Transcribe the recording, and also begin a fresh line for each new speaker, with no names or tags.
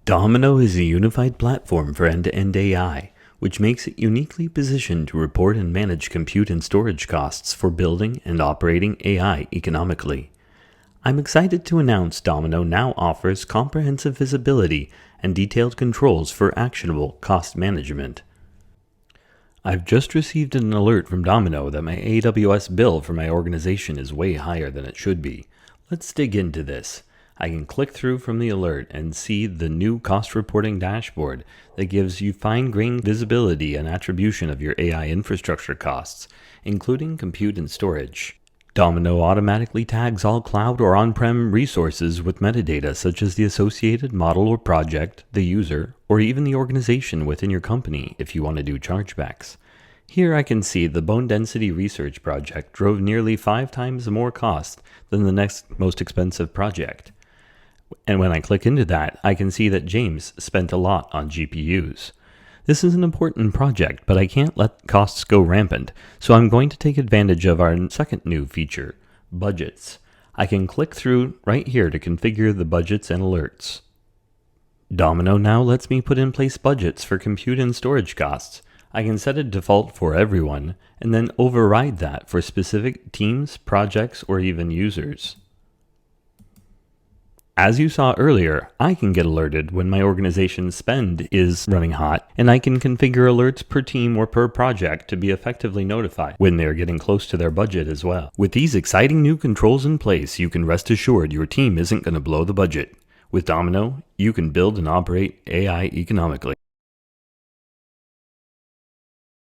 Domino is a unified platform for end-to-end AI, which makes it uniquely positioned to report and manage compute and storage costs for building and operating AI economically. I'm excited to announce Domino now offers comprehensive visibility and detailed controls for actionable cost management. I've just received an alert from Domino that my AWS bill for my organization is way higher than it should be. Let's dig into this. I can click through from the alert and see the new cost reporting dashboard that gives you fine-grained visibility and attribution of your AI infrastructure costs, including compute and storage. Domino automatically tags all cloud or on-prem resources with metadata such as the associated model or project, the user, or even the organization within your company if you want to do chargebacks. Here I can see the bone density research project drove nearly 5 times more cost than the next most expensive project. And when I click into that, I can see that James spent a lot on GPUs. This is an important project, but I can't let costs go rampant, so I'm going to take advantage of our second new feature, budgets. I can click through right here to configure the budgets and alerts. Domino now lets me put in place budgets for compute and storage costs. I can set a default for everyone, and then override that for specific teams, projects, or even users. As you saw earlier, I can get alerted when my organization's spend is running hot, and I can configure alerts per team or per project to be effectively notified when they're getting close to their budget as well. With these exciting new controls in place, you can rest assured your team isn't going to blow the budget. With Domino, you can build and operate AI economically.